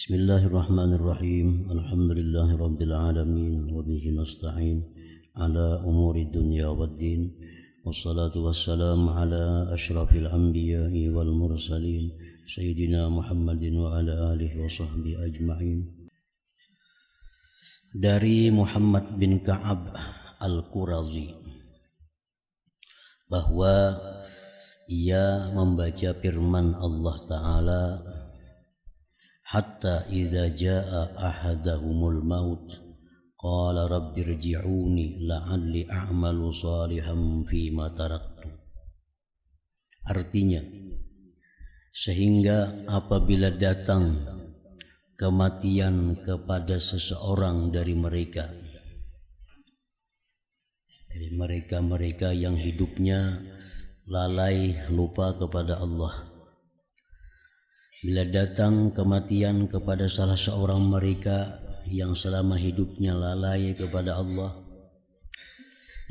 Bismillahirrahmanirrahim. Alhamdulillahirabbil alamin wa bihi nasta'in ala umuri dunya waddin. Wassalatu wassalamu ala asyrafil anbiya'i wal mursalin sayyidina Muhammadin wa ala alihi wa sahbihi ajma'in. Dari Muhammad bin Ka'ab Al-Qurazi bahwa ia membaca firman Allah Ta'ala, hatta idza jaa ahadahumul maut qala rabbirji'uni la'alli a'malu salihan fima taraktu. Artinya, sehingga apabila datang kematian kepada seseorang dari mereka yang hidupnya lalai lupa kepada Allah, bila datang kematian kepada salah seorang mereka yang selama hidupnya lalai kepada Allah,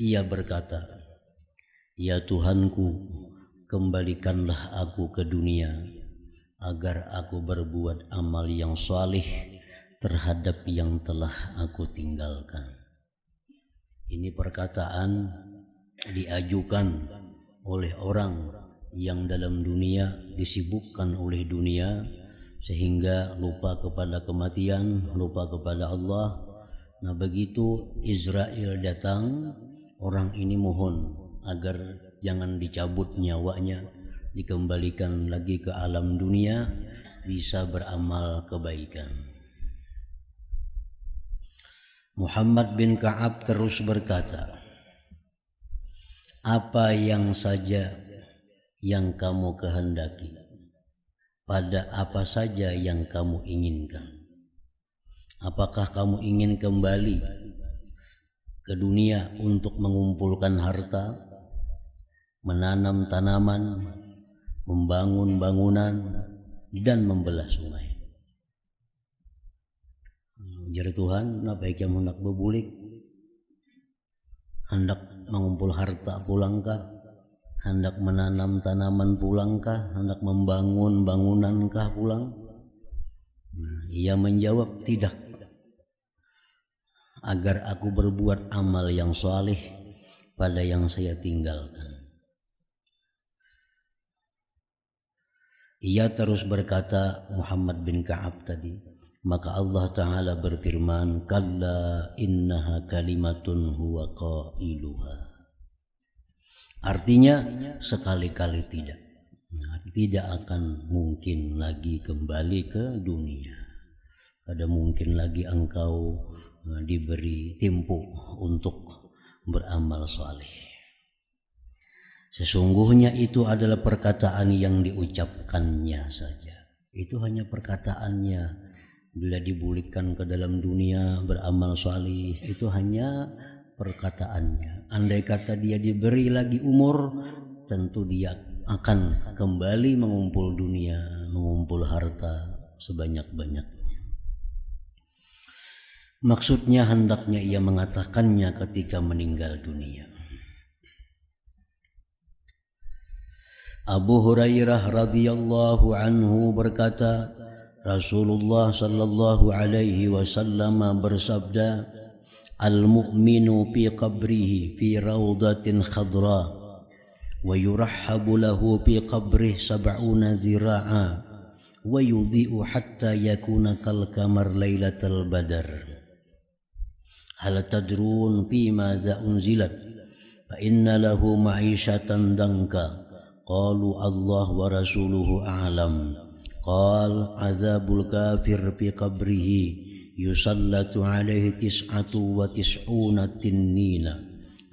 ia berkata, "Ya Tuhanku, kembalikanlah aku ke dunia agar aku berbuat amal yang salih terhadap yang telah aku tinggalkan." Ini perkataan diajukan oleh orang yang dalam dunia disibukkan oleh dunia sehingga lupa kepada kematian, lupa kepada Allah. Nah, begitu Israel datang, orang ini mohon agar jangan dicabut nyawanya, dikembalikan lagi ke alam dunia, bisa beramal kebaikan. Muhammad bin Ka'ab terus berkata, "Apa yang saja yang kamu kehendaki, pada apa saja yang kamu inginkan. Apakah kamu ingin kembali ke dunia untuk mengumpulkan harta, menanam tanaman, membangun bangunan, dan membelah sungai?" Ujar Tuhan, "Kenapa kamu hendak berbulik? Hendak mengumpul harta pulangkah? Hendak menanam tanaman pulangkah? Hendak membangun bangunankah pulang?" Ia menjawab, "Tidak, agar aku berbuat amal yang salih pada yang saya tinggalkan." Ia terus berkata, Muhammad bin Ka'ab tadi, maka Allah Ta'ala berfirman, "Kalla innaha kalimatun huwa qailuha." Artinya, sekali-kali tidak. Tidak akan mungkin lagi kembali ke dunia. Ada mungkin lagi engkau diberi tempo untuk beramal saleh. Sesungguhnya itu adalah perkataan yang diucapkannya saja. Itu hanya perkataannya. Bila dibulihkan ke dalam dunia beramal saleh, itu hanya perkataannya. Andai kata dia diberi lagi umur, tentu dia akan kembali mengumpul dunia, mengumpul harta sebanyak-banyaknya. Maksudnya hendaknya ia mengatakannya ketika meninggal dunia. Abu Hurairah radhiyallahu anhu berkata, Rasulullah sallallahu alaihi wasallam bersabda, "Al-mu'minu fi qabrihi fi rawdatin khadra wa yurahhabu lahu fi qabrihi 70 zira'a wa yudhi'u hatta yakuna kal qamar lailatal badar. Hal tadrun fi madza unzilat fa inna lahu ma'ishatan danka qalu Allah wa rasuluhu a'lam qal azabul kafir fi qabrihi yusallatu alaihi tis'atu wa tis'una tinnina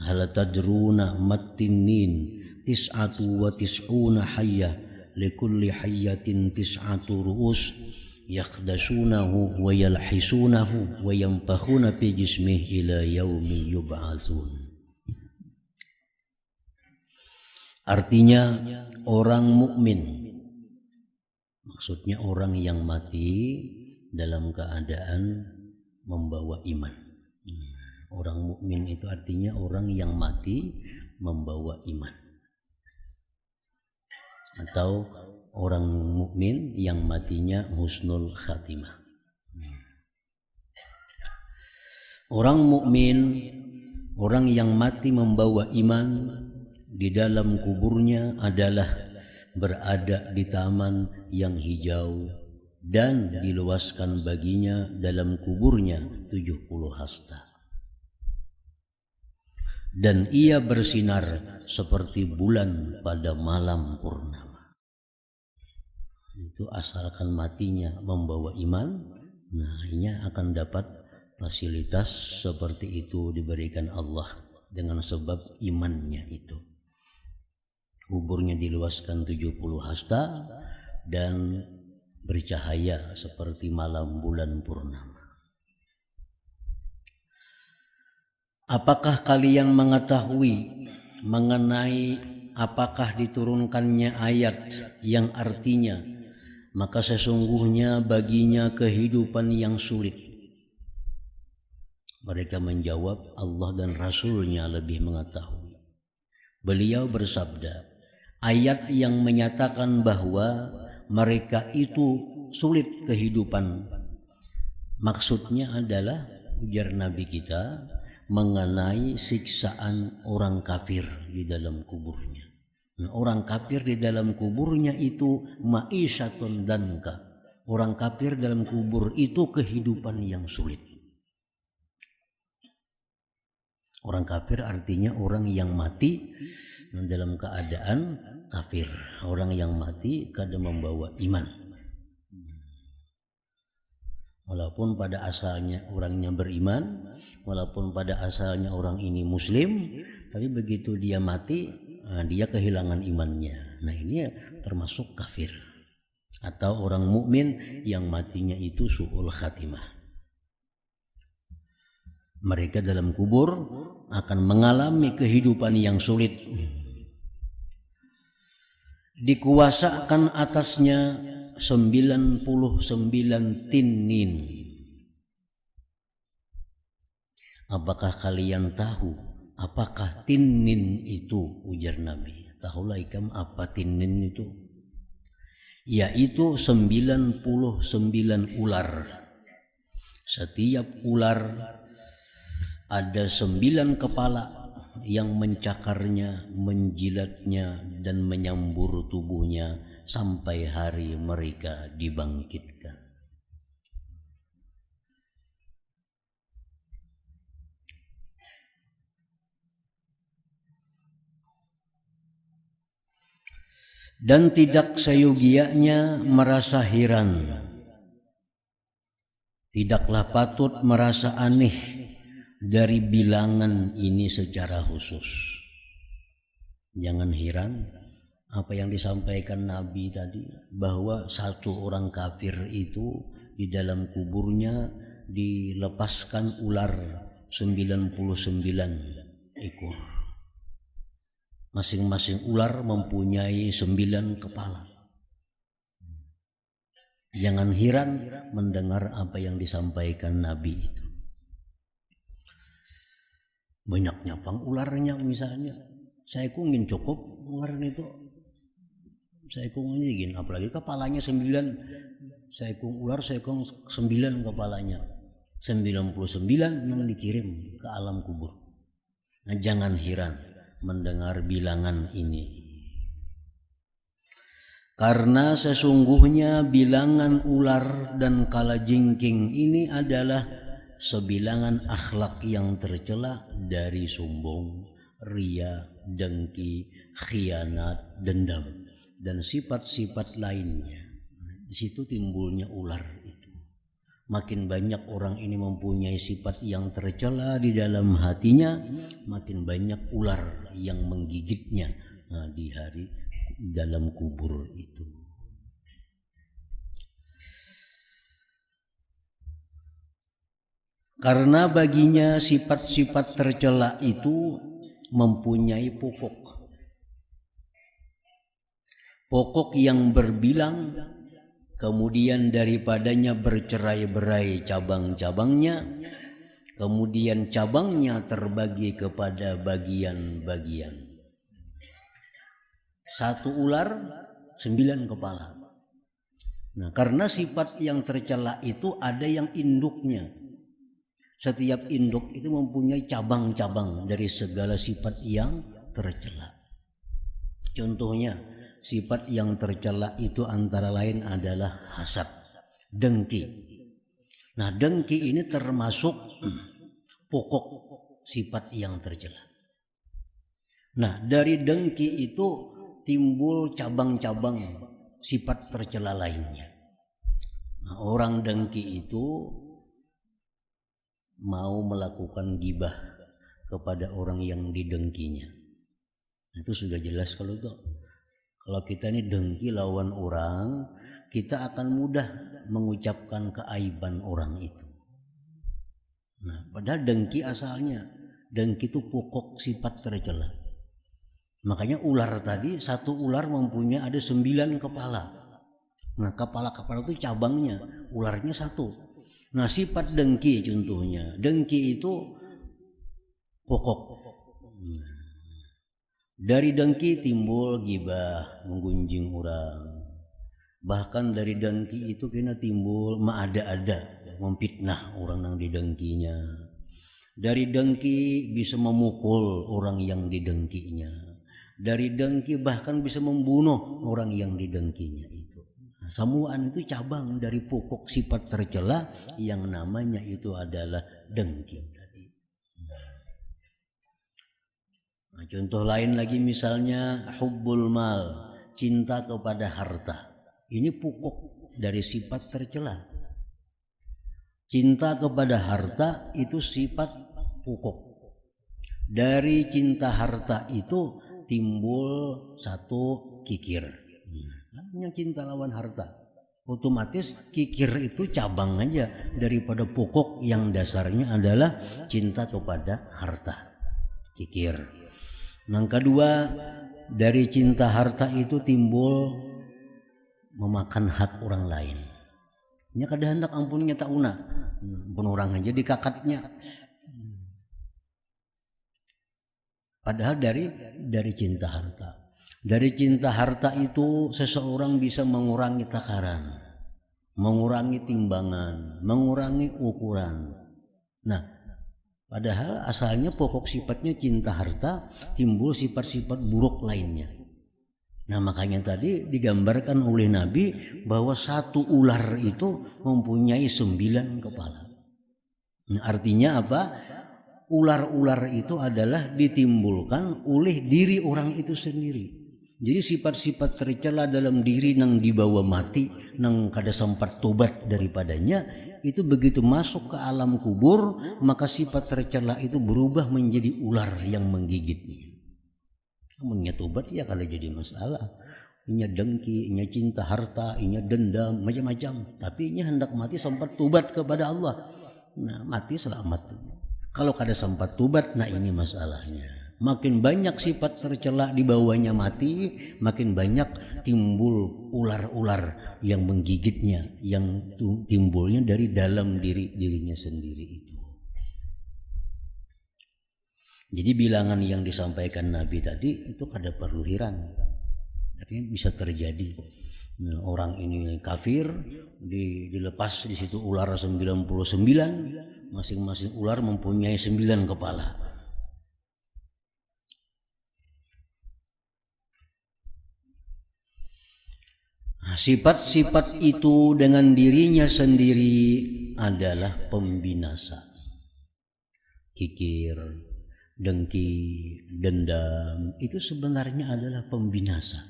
hal tadruna mat-tinnin tis'atu wa tis'una hayyah likulli hayyatin tis'atu ru'us yakhdasunahu wa yalhisunahu wa yanfakhuna fi jismihi ila yaumi yub'atsun." Artinya, orang mukmin, maksudnya orang yang mati dalam keadaan membawa iman. Orang mukmin itu artinya orang yang mati membawa iman, atau orang mukmin yang matinya husnul khatimah. Orang mukmin, orang yang mati membawa iman, di dalam kuburnya adalah berada di taman yang hijau dan diluaskan baginya dalam kuburnya 70 hasta. Dan ia bersinar seperti bulan pada malam purnama. Itu asalkan matinya membawa iman, nah ini akan dapat fasilitas seperti itu diberikan Allah dengan sebab imannya itu. Kuburnya diluaskan 70 hasta dan bercahaya seperti malam bulan purnama. Apakah kalian mengetahui mengenai apakah diturunkannya ayat yang artinya maka sesungguhnya baginya kehidupan yang sulit? Mereka menjawab, Allah dan Rasulnya lebih mengetahui. Beliau bersabda, ayat yang menyatakan bahwa mereka itu sulit kehidupan, maksudnya adalah, ujar Nabi kita, mengenai siksaan orang kafir di dalam kuburnya. Nah, orang kafir di dalam kuburnya itu ma'isyatun danka. Orang kafir dalam kubur itu kehidupan yang sulit. Orang kafir artinya orang yang mati dalam keadaan kafir. Orang yang mati kadang membawa iman. Walaupun pada asalnya orangnya beriman, walaupun pada asalnya orang ini muslim, tapi begitu dia mati, dia kehilangan imannya. Nah ini termasuk kafir. Atau orang mukmin yang matinya itu su'ul khatimah. Mereka dalam kubur akan mengalami kehidupan yang sulit. Dikuasakan atasnya 99 tinin. Apakah kalian tahu apakah tinin itu, ujar Nabi? Tahulah ikam apa tinin itu? Yaitu 99 ular. Setiap ular ada 9 kepala yang mencakarnya, menjilatnya dan menyambur tubuhnya sampai hari mereka dibangkitkan. Dan tidak seyogianya merasa heran, tidaklah patut merasa aneh dari bilangan ini secara khusus. Jangan heran apa yang disampaikan Nabi tadi, bahwa satu orang kafir itu di dalam kuburnya dilepaskan ular 99 ekor. Masing-masing ular mempunyai 9 kepala. Jangan heran mendengar apa yang disampaikan Nabi itu. Banyaknya pang ularnya misalnya. Saya ingin cukup ular itu. Saya ingin apalagi kepalanya 9. Saya ular, saya 9 kepalanya. 99 memang dikirim ke alam kubur. Nah, jangan heran mendengar bilangan ini. Karena sesungguhnya bilangan ular dan kalajengking ini adalah sebilangan akhlak yang tercela dari sombong, ria, dengki, khianat, dendam dan sifat-sifat lainnya. Di situ timbulnya ular itu. Makin banyak orang ini mempunyai sifat yang tercela di dalam hatinya, makin banyak ular yang menggigitnya di hari dalam kubur itu. Karena baginya sifat-sifat tercela itu mempunyai pokok yang berbilang, kemudian daripadanya bercerai-berai cabang-cabangnya, kemudian cabangnya terbagi kepada bagian-bagian. Satu ular 9 kepala. Nah, karena sifat yang tercela itu ada yang induknya, Setiap induk itu mempunyai cabang-cabang dari segala sifat yang tercela. Contohnya, sifat yang tercela itu antara lain adalah hasad, dengki. Nah, dengki ini termasuk pokok sifat yang tercela. Nah, dari dengki itu timbul cabang-cabang sifat tercela lainnya. Nah, orang dengki itu mau melakukan gibah kepada orang yang didengkinya. Itu sudah jelas kalau kita ini dengki lawan orang, kita akan mudah mengucapkan keaiban orang itu. Nah, padahal dengki asalnya, dengki itu pokok sifat tercela. Makanya ular tadi, satu ular mempunyai ada 9 kepala. Nah, kepala-kepala itu cabangnya, ularnya satu. Nah, sifat dengki contohnya, dengki itu pokok. Dari dengki timbul gibah, menggunjing orang. Bahkan dari dengki itu kena timbul mengada-ada, memfitnah orang yang didengkinya. Dari dengki bisa memukul orang yang didengkinya. Dari dengki bahkan bisa membunuh orang yang didengkinya itu. Samuan itu cabang dari pokok sifat tercela yang namanya itu adalah dengki tadi. Nah, contoh lain lagi misalnya hubbul mal, cinta kepada harta. Ini pokok dari sifat tercela. Cinta kepada harta itu sifat pokok. Dari cinta harta itu timbul satu kikir. Namanya cinta lawan harta. Otomatis kikir itu cabang aja daripada pokok yang dasarnya adalah cinta kepada harta. Kikir. Yang kedua, dari cinta harta itu timbul memakan hak orang lain. Nya kada hendak ampunnya tak una. Ampun orang aja dikakatnya. Padahal dari cinta harta. Dari cinta harta itu seseorang bisa mengurangi takaran, mengurangi timbangan, mengurangi ukuran. Nah, padahal asalnya pokok sifatnya cinta harta, timbul sifat-sifat buruk lainnya. Nah, makanya tadi digambarkan oleh Nabi bahwa satu ular itu mempunyai 9 kepala. Nah, artinya apa? Ular-ular itu adalah ditimbulkan oleh diri orang itu sendiri. Jadi sifat-sifat tercela dalam diri nang dibawa mati, nang kada sempat tobat daripadanya, itu begitu masuk ke alam kubur, maka sifat tercela itu berubah menjadi ular yang menggigitnya. Namunnya tobat ya kalau jadi masalah. Inya dengki, inya cinta harta, inya dendam, macam-macam. Tapi inya hendak mati sempat tobat kepada Allah. Nah, mati selamat. Kalau kada sempat tobat, nah ini masalahnya. Makin banyak sifat tercela di bawahnya mati, makin banyak timbul ular-ular yang menggigitnya, yang timbulnya dari dalam dirinya sendiri itu. Jadi bilangan yang disampaikan Nabi tadi itu kada perlu heran. Artinya bisa terjadi. Nah, orang ini kafir, dilepas di situ ular 99, masing-masing ular mempunyai 9 kepala. Sifat-sifat itu dengan dirinya sendiri adalah pembinasa. Kikir, dengki, dendam itu sebenarnya adalah pembinasa.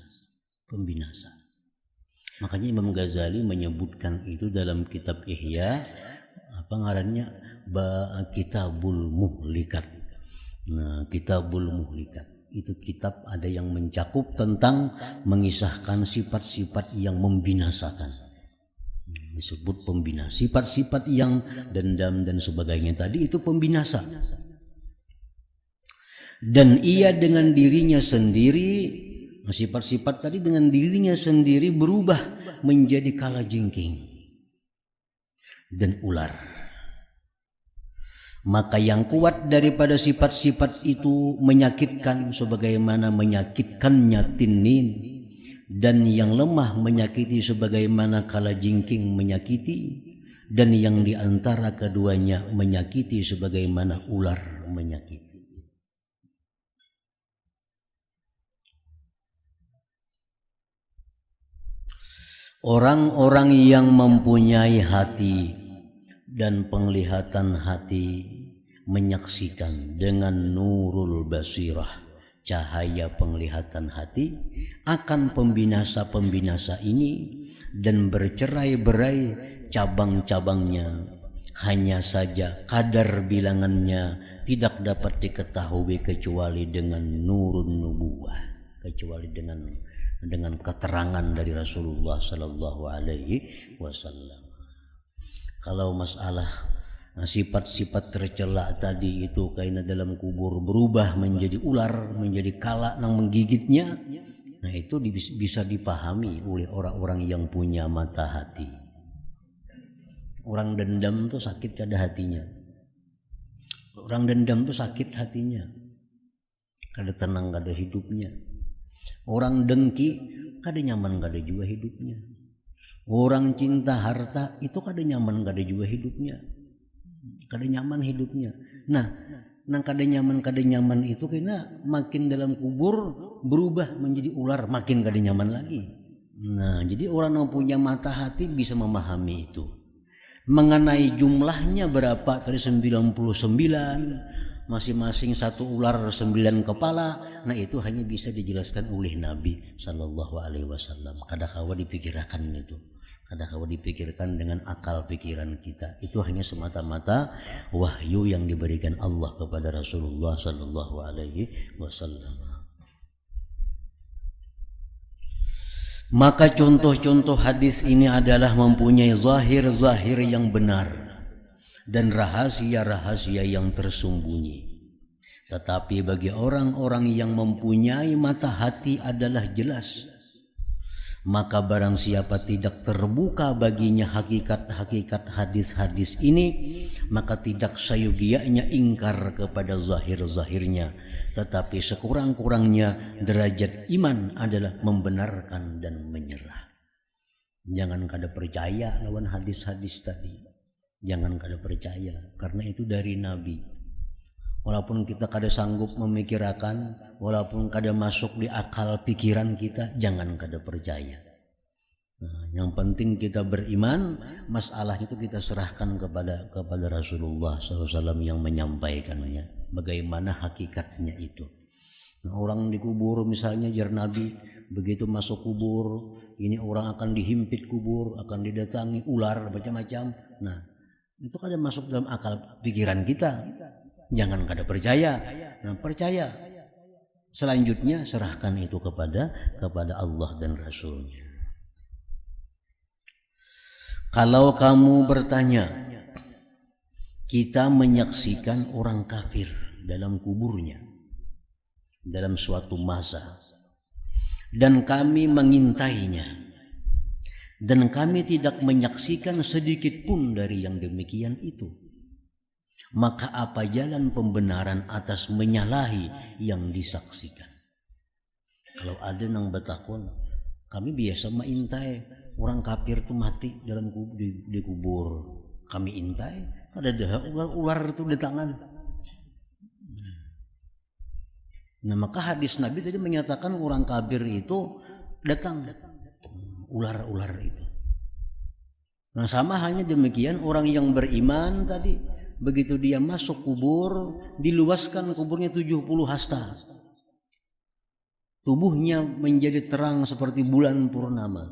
Makanya Imam Ghazali menyebutkan itu dalam kitab Ihya, apa ngarannya? Kitabul Muhlikat. Nah, Kitabul Muhlikat itu kitab ada yang mencakup tentang mengisahkan sifat-sifat yang membinasakan. Disebut pembinasa. Sifat-sifat yang dendam dan sebagainya tadi itu pembinasa. Dan ia dengan dirinya sendiri, sifat-sifat tadi dengan dirinya sendiri berubah menjadi kalajengking dan ular. Maka yang kuat daripada sifat-sifat itu menyakitkan sebagaimana menyakitkannya tinin, dan yang lemah menyakiti sebagaimana kalajengking menyakiti, dan yang di antara keduanya menyakiti sebagaimana ular menyakiti. Orang-orang yang mempunyai hati dan penglihatan hati menyaksikan dengan nurul basirah, cahaya penglihatan hati, akan pembinasa-pembinasa ini dan bercerai-berai cabang-cabangnya. Hanya saja kadar bilangannya tidak dapat diketahui kecuali dengan nurun nubuwah, kecuali dengan keterangan dari Rasulullah Sallallahu Alaihi Wasallam. Kalau masalah sifat-sifat tercela tadi itu karena dalam kubur berubah menjadi ular, menjadi kala yang menggigitnya, nah itu bisa dipahami oleh orang-orang yang punya mata hati. Orang dendam tuh sakit kada hatinya. Orang dendam tuh sakit hatinya, kada tenang kada hidupnya. Orang dengki kada nyaman kada juga hidupnya. Orang cinta harta itu kada nyaman kada juga hidupnya. Kada nyaman hidupnya. Nah, nang kada nyaman itu kena makin dalam kubur berubah menjadi ular, makin kada nyaman lagi. Nah, jadi orang yang punya mata hati bisa memahami itu. Mengenai jumlahnya berapa tadi 99, masing-masing satu ular 9 kepala, nah itu hanya bisa dijelaskan oleh Nabi Sallallahu Alaihi Wasallam. Kadang-kala dipikirkan itu, kadang-kala dipikirkan dengan akal pikiran kita. Itu hanya semata-mata wahyu yang diberikan Allah kepada Rasulullah Sallallahu Alaihi Wasallam. Maka contoh-contoh hadis ini adalah mempunyai zahir-zahir yang benar dan rahasia-rahasia yang tersembunyi. Tetapi bagi orang-orang yang mempunyai mata hati adalah jelas. Maka barang siapa tidak terbuka baginya hakikat-hakikat hadis-hadis ini, maka tidak sayogianya ingkar kepada zahir-zahirnya. Tetapi sekurang-kurangnya derajat iman adalah membenarkan dan menyerah. Jangan kada percaya lawan hadis-hadis tadi. Jangan kada percaya karena itu dari Nabi. Walaupun kita kada sanggup memikirkan, walaupun kada masuk di akal pikiran kita, jangan kada percaya. Nah, yang penting kita beriman, masalah itu kita serahkan kepada Rasulullah SAW yang menyampaikannya. Bagaimana hakikatnya itu. Nah, orang dikubur misalnya jar Nabi, begitu masuk kubur, ini orang akan dihimpit kubur, akan didatangi ular macam-macam. Nah, itu kada masuk dalam akal pikiran kita. Jangan kada percaya. Nah, percaya. Selanjutnya serahkan itu kepada Allah dan Rasulnya. Kalau kamu bertanya, kita menyaksikan orang kafir dalam kuburnya dalam suatu masa, dan kami mengintainya, dan kami tidak menyaksikan sedikit pun dari yang demikian itu. Maka apa jalan pembenaran atas menyalahi yang disaksikan? Kalau ada nang betakon, kami biasa mengintai orang kafir itu mati dalam di kubur. Kami intai, ada ular itu di tangan. Nah, maka hadis Nabi tadi menyatakan orang kafir itu datang ular-ular itu. Nah, sama hanya demikian orang yang beriman tadi. Begitu dia masuk kubur, diluaskan kuburnya 70 hasta. Tubuhnya menjadi terang seperti bulan purnama.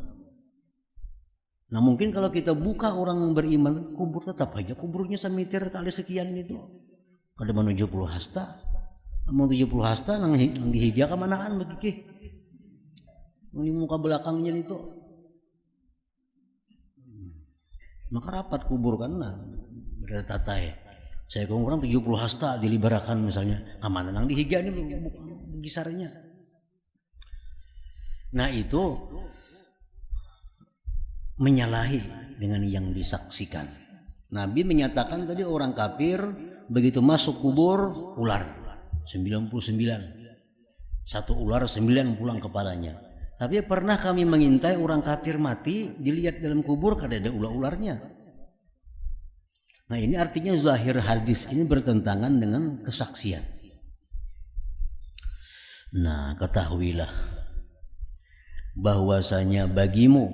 Nah, mungkin kalau kita buka orang beriman, kubur tetap aja kuburnya semeter kali sekian itu. Kada mau 70 hasta. Mau 70 hasta nang dihiga kemanaan begiki. Di muka belakangnya itu. Maka rapat kubur kan nah. Bertatai. Saya kurang 70 hasta diliberakan misalnya. Aman nang dihiga ini gisarnya. Nah, itu menyalahi dengan yang disaksikan. Nabi menyatakan tadi orang kafir begitu masuk kubur ular 99. Satu ular 9 pulang kepalanya. Tapi pernah kami mengintai orang kafir mati, dilihat dalam kubur kada ada ular-ularnya. Nah ini artinya zahir hadis ini bertentangan dengan kesaksian. Nah ketahuilah bahwasanya bagimu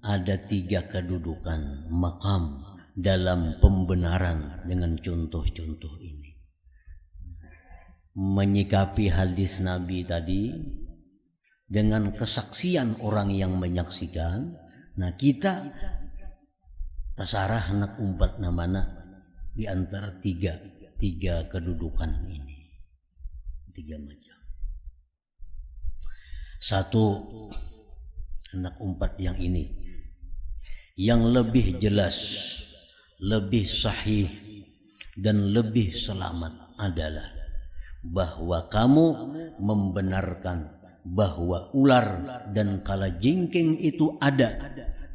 ada 3 kedudukan maqam dalam pembenaran dengan contoh-contoh ini. Menyikapi hadis Nabi tadi dengan kesaksian orang yang menyaksikan. Nah kita tasarah anak umpat namana di antara tiga kedudukan ini, 3 macam. 1, anak umpat yang ini yang lebih jelas, lebih sahih dan lebih selamat adalah bahwa kamu membenarkan bahwa ular dan kalajengking itu ada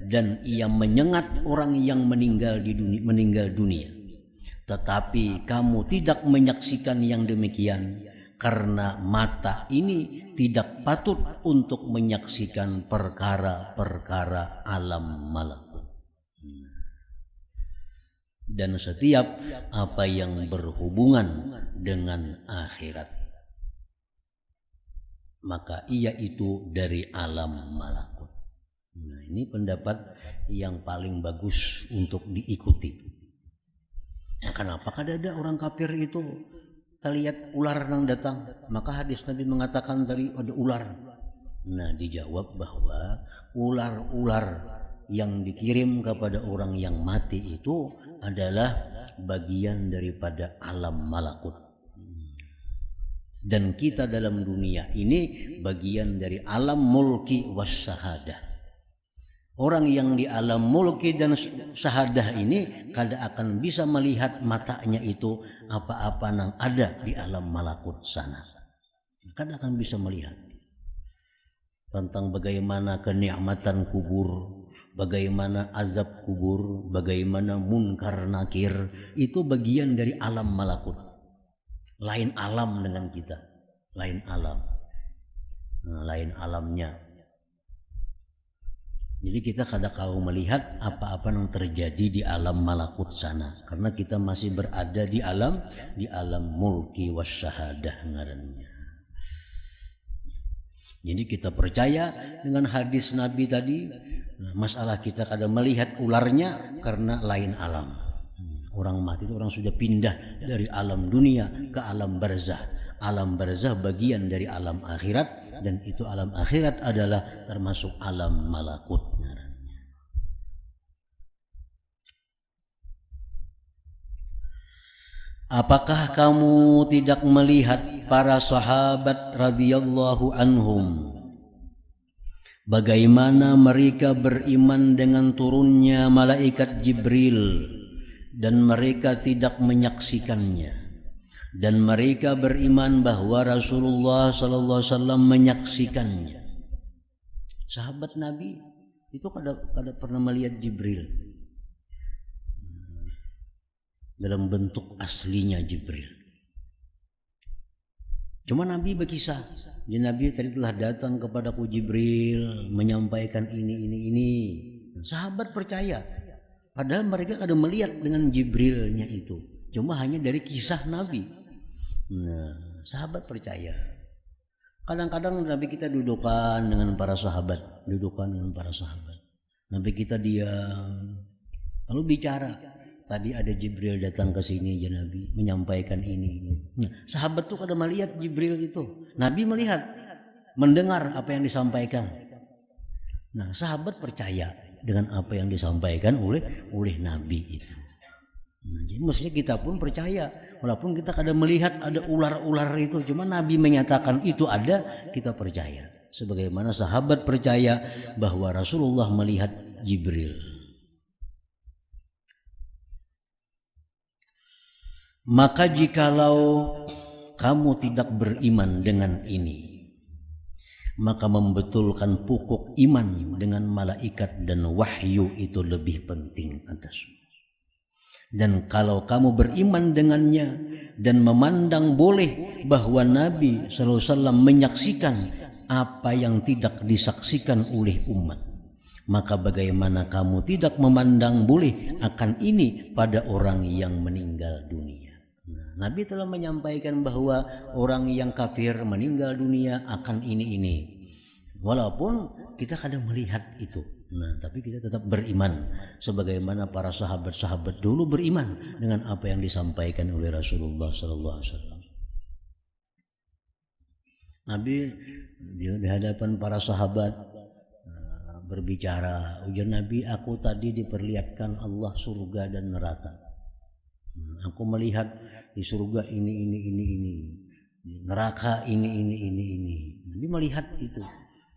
dan ia menyengat orang yang meninggal dunia. Tetapi kamu tidak menyaksikan yang demikian karena mata ini tidak patut untuk menyaksikan perkara-perkara alam malakut. Dan setiap apa yang berhubungan dengan akhirat, maka ia itu dari alam malakut. Nah, ini pendapat yang paling bagus untuk diikuti. Nah, kenapa ada orang kafir itu kita lihat ular yang datang, maka hadis Nabi mengatakan tadi ada ular. Nah, dijawab bahwa ular-ular yang dikirim kepada orang yang mati itu adalah bagian daripada alam malakut. Dan kita dalam dunia ini bagian dari alam mulki wassahadah. Orang yang di alam mulki dan syahadah ini kada akan bisa melihat matanya itu apa-apa yang ada di alam malakut sana. Kada akan bisa melihat tentang bagaimana kenikmatan kubur, bagaimana azab kubur, bagaimana munkar nakir, itu bagian dari alam malakut. Lain alam dengan kita, lain alam, lain alamnya. Jadi kita kada kau melihat apa-apa yang terjadi di alam malakut sana, karena kita masih berada di alam mulki wasyahadah ngarannya. Jadi kita percaya dengan hadis Nabi tadi. Masalah kita kada melihat ularnya karena lain alam. Orang mati itu orang sudah pindah dari alam dunia ke alam barzah. Alam barzah bagian dari alam akhirat, dan itu alam akhirat adalah termasuk alam malakut. Apakah kamu tidak melihat para sahabat radhiyallahu anhum, bagaimana mereka beriman dengan turunnya malaikat Jibril dan mereka tidak menyaksikannya, dan mereka beriman bahwa Rasulullah sallallahu alaihi wasallam menyaksikannya. Sahabat Nabi itu kada pernah melihat Jibril dalam bentuk aslinya Jibril. Cuma Nabi berkisah, Nabi tadi telah datang kepadaku Jibril menyampaikan ini. Sahabat percaya, padahal mereka kada melihat dengan Jibrilnya itu, cuma hanya dari kisah Nabi. Nah, sahabat percaya. Kadang-kadang Nabi kita dudukan dengan para sahabat, Nabi kita diam, lalu bicara. Tadi ada Jibril datang ke sini ya Nabi menyampaikan ini. Nah, sahabat tuh kada melihat Jibril itu. Nabi melihat, mendengar apa yang disampaikan. Nah, sahabat percaya dengan apa yang disampaikan oleh Nabi itu. Nah, jadi maksudnya kita pun percaya, walaupun kita kada melihat ada ular-ular itu, cuma Nabi menyatakan itu ada, kita percaya. Sebagaimana sahabat percaya bahwa Rasulullah melihat Jibril. Maka jikalau kamu tidak beriman dengan ini, maka membetulkan pokok iman dengan malaikat dan wahyu itu lebih penting atasmu. Dan kalau kamu beriman dengannya dan memandang boleh bahwa Nabi SAW menyaksikan apa yang tidak disaksikan oleh umat, Maka bagaimana kamu tidak memandang boleh akan ini pada orang yang meninggal dunia. Nah, Nabi telah menyampaikan bahwa orang yang kafir meninggal dunia akan ini. Walaupun kita kadang melihat itu. Nah, tapi kita tetap beriman sebagaimana para sahabat-sahabat dulu beriman dengan apa yang disampaikan oleh Rasulullah sallallahu alaihi wasallam. Nabi di hadapan para sahabat berbicara, ujar Nabi, aku tadi diperlihatkan Allah surga dan neraka. Aku melihat di surga ini, neraka ini. Nabi melihat itu.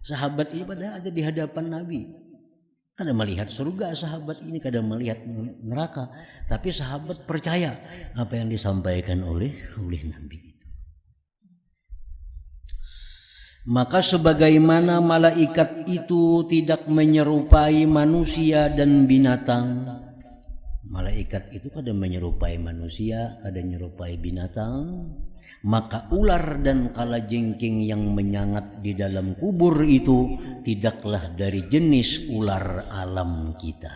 Sahabat ini pada ada di hadapan Nabi. Kadang melihat surga sahabat ini, kadang melihat neraka. Tapi sahabat percaya apa yang disampaikan oleh Nabi. Maka sebagaimana malaikat itu tidak menyerupai manusia dan binatang, malaikat itu kadang menyerupai manusia, kadang menyerupai binatang, maka ular dan kalajengking yang menyangat di dalam kubur itu tidaklah dari jenis ular alam kita,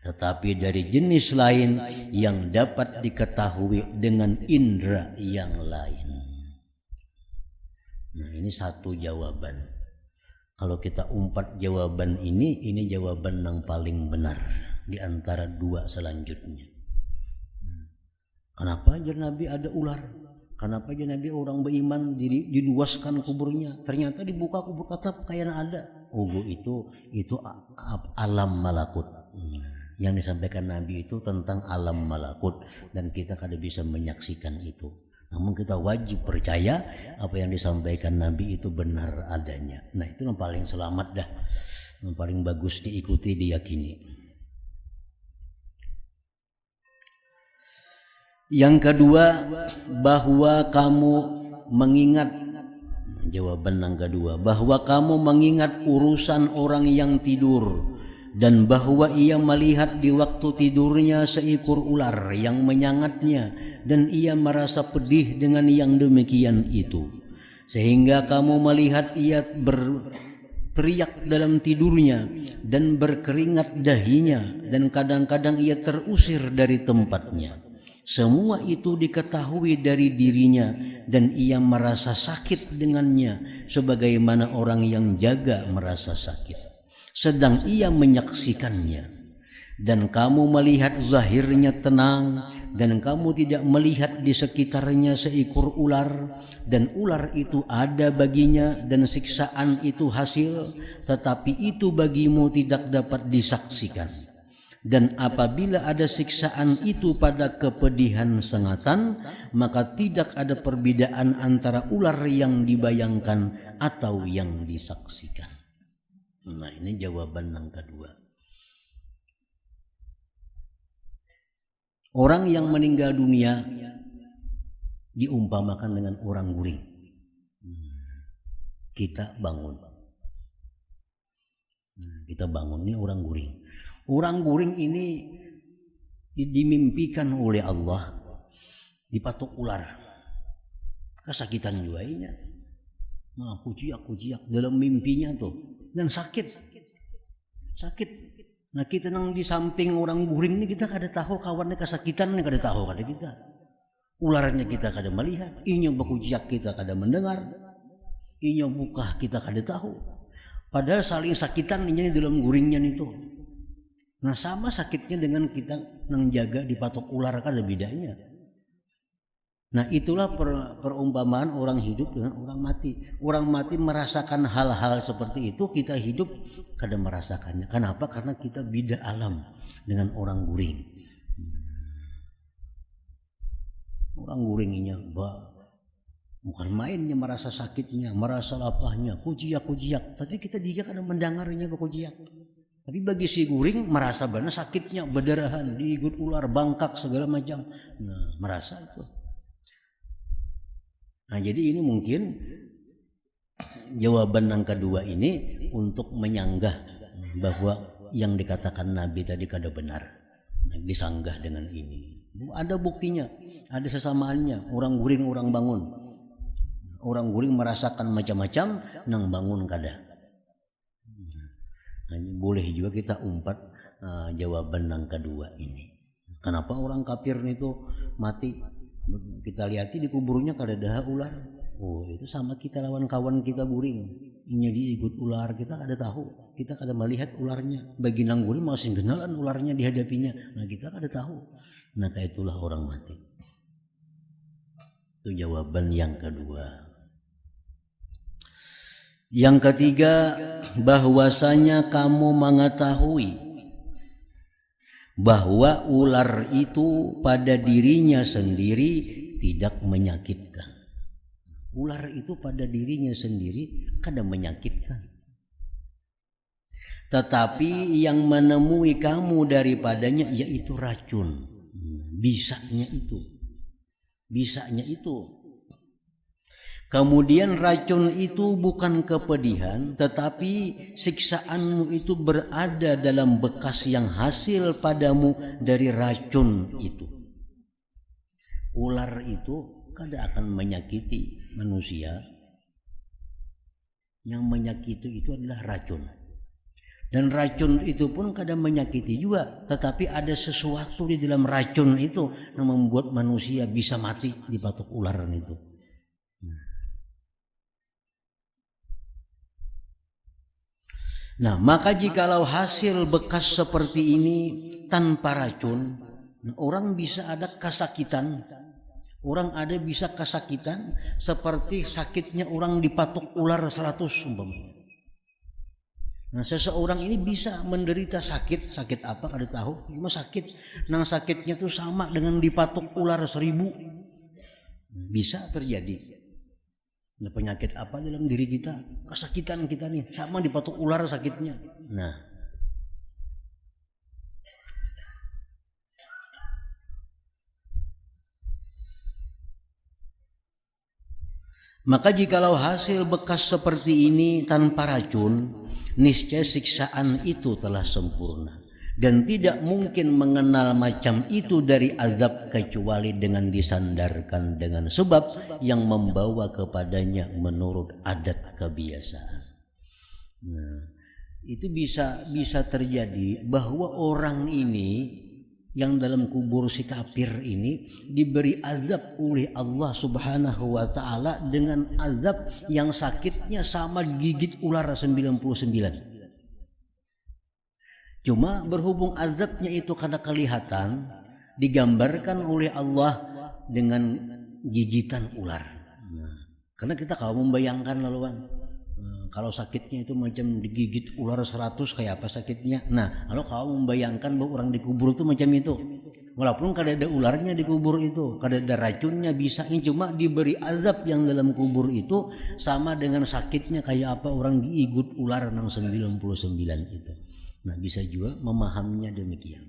tetapi dari jenis lain yang dapat diketahui dengan indera yang lain. Nah, ini satu jawaban. Kalau kita umpat jawaban ini jawaban yang paling benar di antara dua selanjutnya. Kenapa aja Nabi ada ular? Kenapa aja Nabi orang beriman diluaskan kuburnya? Ternyata dibuka kubur tetap kayak ada. Itu alam malakut. Yang disampaikan Nabi itu tentang alam malakut dan kita kada bisa menyaksikan itu. Namun kita wajib percaya apa yang disampaikan Nabi itu benar adanya. Nah, itu yang paling selamat dah, yang paling bagus diikuti, diyakini. Yang kedua, bahwa kamu mengingat, jawaban yang kedua, bahwa kamu mengingat urusan orang yang tidur, dan bahwa ia melihat di waktu tidurnya seekor ular yang menyangatnya, dan ia merasa pedih dengan yang demikian itu, sehingga kamu melihat ia berteriak dalam tidurnya dan berkeringat dahinya, dan kadang-kadang ia terusir dari tempatnya. Semua itu diketahui dari dirinya dan ia merasa sakit dengannya, sebagaimana orang yang jaga merasa sakit, sedang ia menyaksikannya. Dan kamu melihat zahirnya tenang, dan kamu tidak melihat di sekitarnya seekor ular, dan ular itu ada baginya dan siksaan itu hasil, tetapi itu bagimu tidak dapat disaksikan. Dan apabila ada siksaan itu pada kepedihan sengatan, maka tidak ada perbedaan antara ular yang dibayangkan atau yang disaksikan. Nah, ini jawaban yang kedua. Orang yang meninggal dunia diumpamakan dengan orang guring. Kita bangun. Kita bangun, ini orang guring. Orang guring ini dimimpikan oleh Allah dipatok ular. Kesakitan juga ini. Nah, kujiak dalam mimpinya tuh, dan sakit. Nah, kita nang di samping orang guring ini kita kada tahu kawannya kesakitan, kada tahu kada kita. Ularnya kita kada melihat, inya bakujiak kita kada mendengar, inya buka kita kada tahu. Padahal saling sakitan ini dalam guringnya itu. Nah, sama sakitnya dengan kita nang jaga dipatok ular, kada bedanya. Nah, itulah perumpamaan orang hidup dengan orang mati. Orang mati merasakan hal-hal seperti itu, kita hidup kada merasakannya. Kenapa? Karena kita beda alam dengan orang guring. Orang guringnya bukan mainnya merasa sakitnya, merasa lapahnya, kujiak. Tapi kita dia kada mendengarnya kujiak. Tapi bagi si guring merasa benar sakitnya, berdarahan, diigut ular, bangkak segala macam. Nah, merasa itu. Nah, jadi ini mungkin jawaban yang kedua ini untuk menyanggah bahwa yang dikatakan Nabi tadi kada benar. Nah, disanggah dengan ini. Ada buktinya, ada sesamaannya. Orang guring, orang bangun. Orang guring merasakan macam-macam, nang bangun kada. Boleh juga kita umpat jawaban yang kedua ini. Kenapa orang kafir itu mati? Kita lihat di kuburnya kada ada ular. Oh, itu sama kita lawan kawan kita guring. Ini diikut ular, kita kada tahu. Kita kada melihat ularnya. Bagi nang guring masih kenalan ularnya dihadapinya. Nah, kita kada tahu. Nah, kayak itulah orang mati. Itu jawaban yang kedua. Yang ketiga, bahwasanya kamu mengetahui bahwa ular itu pada dirinya sendiri tidak menyakitkan. Ular itu pada dirinya sendiri kadang menyakitkan. Tetapi yang menemui kamu daripadanya yaitu racun. Bisanya itu. Kemudian racun itu bukan kepedihan, tetapi siksaanmu itu berada dalam bekas yang hasil padamu dari racun itu. Ular itu kada akan menyakiti manusia. Yang menyakiti itu adalah racun. Dan racun itu pun kadang menyakiti juga, tetapi ada sesuatu di dalam racun itu yang membuat manusia bisa mati dipatok ular itu. Nah, maka jikalau hasil bekas seperti ini tanpa racun, orang bisa ada kesakitan. Orang ada bisa kesakitan seperti sakitnya orang dipatok ular 100 umpamanya. Nah, seseorang ini bisa menderita sakit apa kada tahu, cuma sakit. Nah, sakitnya itu sama dengan dipatok ular 1000. Bisa terjadi. Nah, penyakit apa dalam diri kita? Kesakitan kita nih, sama dipatok ular sakitnya. Nah, maka jikalau hasil bekas seperti ini tanpa racun, niscaya siksaan itu telah sempurna. Dan tidak mungkin mengenal macam itu dari azab kecuali dengan disandarkan dengan sebab yang membawa kepadanya menurut adat kebiasaan. Nah, itu bisa terjadi bahwa orang ini yang dalam kubur si kafir ini diberi azab oleh Allah Subhanahu wa taala dengan azab yang sakitnya sama gigit ular 99. Cuma berhubung azabnya itu kada kelihatan, digambarkan oleh Allah dengan gigitan ular. Nah, karena kita kalau membayangkan laluan, kalau sakitnya itu macam digigit ular 100 kayak apa sakitnya. Nah, kalau membayangkan bahwa orang dikubur itu macam itu. Walaupun kada ada ularnya di kubur itu, kada ada racunnya bisa, ini cuma diberi azab yang dalam kubur itu sama dengan sakitnya kayak apa orang diigut ular 99 itu. Nah, bisa juga memahaminya demikian.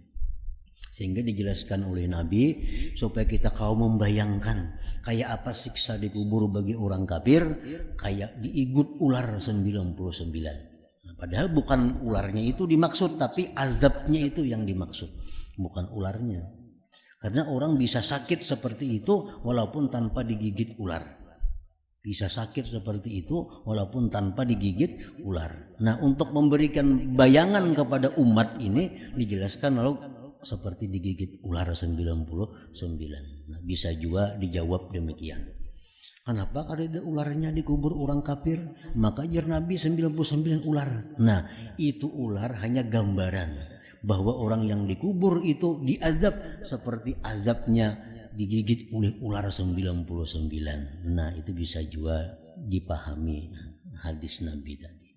Sehingga dijelaskan oleh Nabi supaya kita kaum membayangkan kayak apa siksa dikubur bagi orang kafir, kayak diigut ular 99. Nah, padahal bukan ularnya itu dimaksud, tapi azabnya itu yang dimaksud, bukan ularnya. Karena orang bisa sakit seperti itu walaupun tanpa digigit ular. Bisa sakit seperti itu walaupun tanpa digigit ular. Nah, untuk memberikan bayangan kepada umat ini dijelaskan lalu seperti digigit ular 99. Nah, bisa juga dijawab demikian. Kenapa kada ada ularnya dikubur orang kafir? Maka ajar Nabi 99 ular. Nah, itu ular hanya gambaran bahwa orang yang dikubur itu diazab seperti azabnya digigit oleh ular 99. Nah, itu bisa juga dipahami hadis Nabi tadi.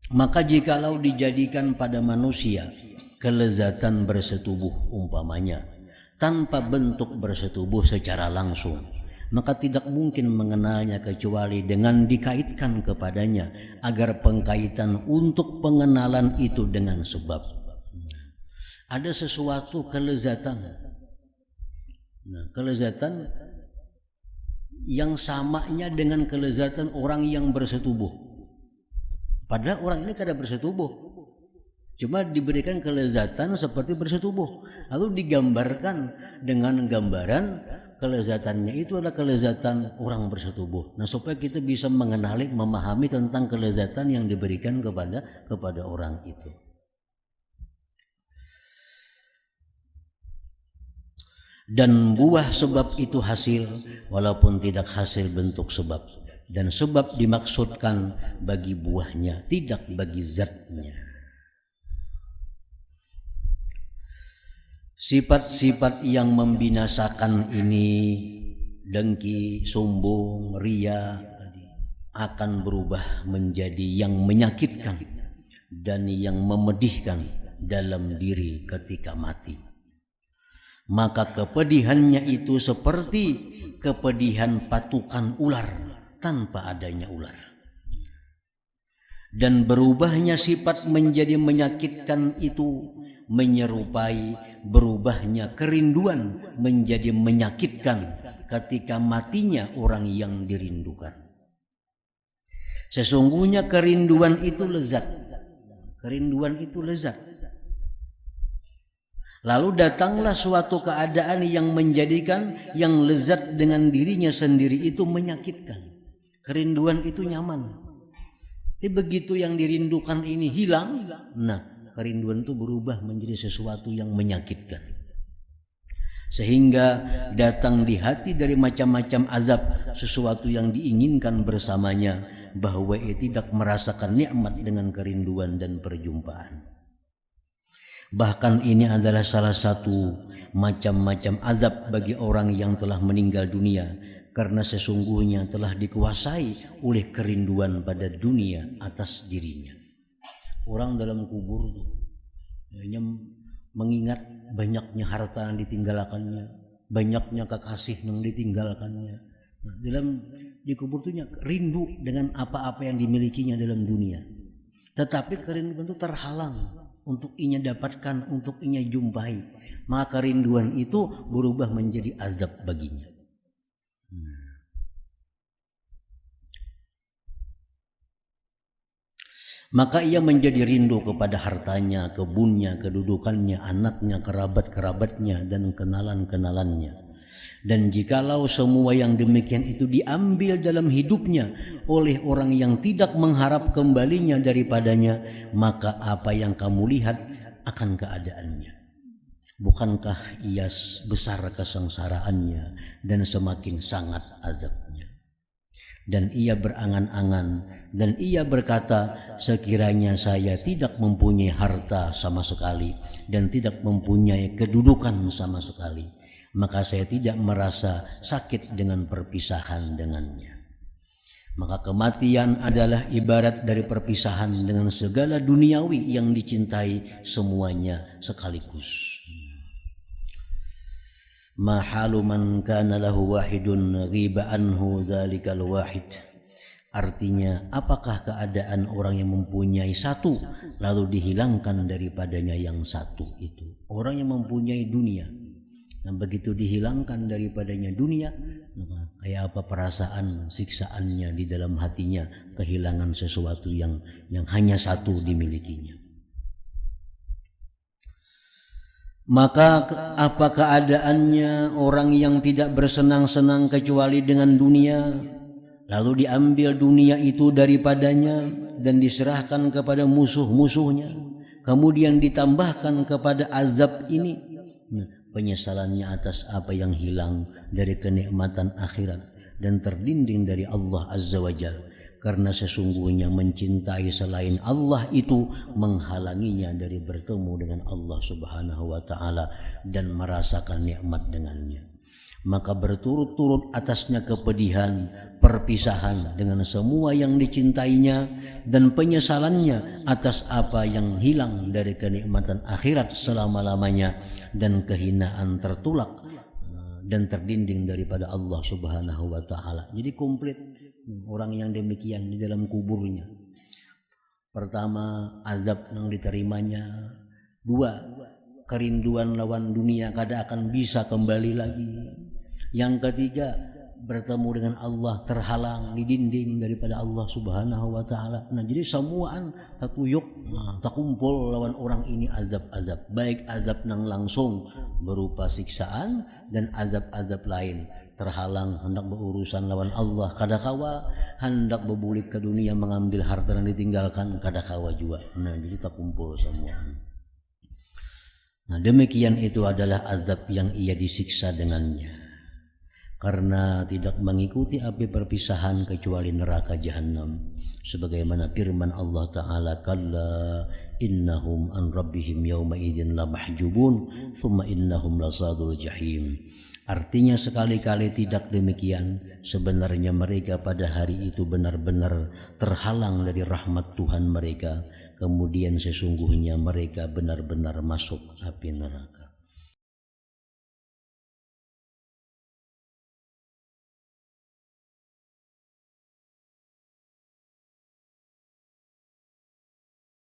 Maka jikalau dijadikan pada manusia kelezatan bersetubuh umpamanya tanpa bentuk bersetubuh secara langsung, maka tidak mungkin mengenalnya kecuali dengan dikaitkan kepadanya agar pengkaitan untuk pengenalan itu dengan sebab. Ada sesuatu kelezatan. Nah, kelezatan yang samanya dengan kelezatan orang yang bersetubuh. Padahal orang ini kada bersetubuh. Cuma diberikan kelezatan seperti bersetubuh. Lalu digambarkan dengan gambaran kelezatannya itu adalah kelezatan orang bersetubuh. Nah, supaya kita bisa mengenali, memahami tentang kelezatan yang diberikan kepada orang itu. Dan buah sebab itu hasil walaupun tidak hasil bentuk sebab. Dan sebab dimaksudkan bagi buahnya, tidak bagi zatnya. Sifat-sifat yang membinasakan ini, dengki, sombong, ria, akan berubah menjadi yang menyakitkan dan yang memedihkan dalam diri ketika mati. Maka kepedihannya itu seperti kepedihan patukan ular tanpa adanya ular. Dan berubahnya sifat menjadi menyakitkan itu menyerupai berubahnya kerinduan menjadi menyakitkan ketika matinya orang yang dirindukan. Sesungguhnya kerinduan itu lezat. Kerinduan itu lezat. Lalu datanglah suatu keadaan yang menjadikan yang lezat dengan dirinya sendiri itu menyakitkan. Kerinduan itu nyaman. Tapi begitu yang dirindukan ini hilang, nah kerinduan itu berubah menjadi sesuatu yang menyakitkan. Sehingga datang di hati dari macam-macam azab sesuatu yang diinginkan bersamanya, bahwa ia tidak merasakan nikmat dengan kerinduan dan perjumpaan. Bahkan ini adalah salah satu macam-macam azab bagi orang yang telah meninggal dunia, karena sesungguhnya telah dikuasai oleh kerinduan pada dunia atas dirinya. Orang dalam kubur hanya mengingat banyaknya harta yang ditinggalkannya, banyaknya kekasih yang ditinggalkannya. Di kubur itu rindu dengan apa-apa yang dimilikinya dalam dunia. Tetapi kerinduan itu terhalang untuk inya dapatkan, untuk inya jumpai. Maka kerinduan itu berubah menjadi azab baginya. Maka ia menjadi rindu kepada hartanya, kebunnya, kedudukannya, anaknya, kerabat-kerabatnya, dan kenalan-kenalannya. Dan jikalau semua yang demikian itu diambil dalam hidupnya oleh orang yang tidak mengharap kembalinya daripadanya, maka apa yang kamu lihat akan keadaannya. Bukankah ia besar kesengsaraannya dan semakin sangat azabnya? Dan ia berangan-angan dan ia berkata, sekiranya saya tidak mempunyai harta sama sekali dan tidak mempunyai kedudukan sama sekali, maka saya tidak merasa sakit dengan perpisahan dengannya. Maka kematian adalah ibarat dari perpisahan dengan segala duniawi yang dicintai semuanya sekaligus. Ma halu man kana lahu wahidun ghiba anhu dzalikal wahid. Artinya, apakah keadaan orang yang mempunyai satu lalu dihilangkan daripadanya yang satu itu? Orang yang mempunyai dunia dan begitu dihilangkan daripadanya dunia, kayak apa perasaan siksaannya di dalam hatinya kehilangan sesuatu yang hanya satu dimilikinya. Maka apa keadaannya orang yang tidak bersenang-senang kecuali dengan dunia, lalu diambil dunia itu daripadanya dan diserahkan kepada musuh-musuhnya, kemudian ditambahkan kepada azab ini, penyesalannya atas apa yang hilang dari kenikmatan akhirat dan terdinding dari Allah Azza wa Jalla. Karena sesungguhnya mencintai selain Allah itu menghalanginya dari bertemu dengan Allah Subhanahu wa ta'ala dan merasakan nikmat dengannya. Maka berturut-turut atasnya kepedihan, perpisahan dengan semua yang dicintainya dan penyesalannya atas apa yang hilang dari kenikmatan akhirat selama-lamanya dan kehinaan tertolak dan terdinding daripada Allah Subhanahu wa ta'ala. Jadi komplit orang yang demikian di dalam kuburnya. Pertama, azab yang diterimanya. Dua, kerinduan lawan dunia kada akan bisa kembali lagi. Yang ketiga, bertemu dengan Allah, terhalang di dinding daripada Allah Subhanahu wa taala. Nah, jadi semuaan tatuyuk takumpul lawan orang ini azab-azab, baik azab nang langsung berupa siksaan dan azab-azab lain. Terhalang hendak berurusan lawan Allah, kadakawa hendak berbulik ke dunia mengambil harta yang ditinggalkan, kadakawa juga. Nah, jadi takumpul semua. Nah, demikian itu adalah azab yang ia disiksa dengannya, karena tidak mengikuti api perpisahan kecuali neraka jahanam, sebagaimana firman Allah Ta'ala, kalla innahum an rabbihim yawma idzin la mahjubun thumma innahum lasadul jahim. Artinya sekali-kali tidak demikian, sebenarnya mereka pada hari itu benar-benar terhalang dari rahmat Tuhan mereka, kemudian sesungguhnya mereka benar-benar masuk api neraka.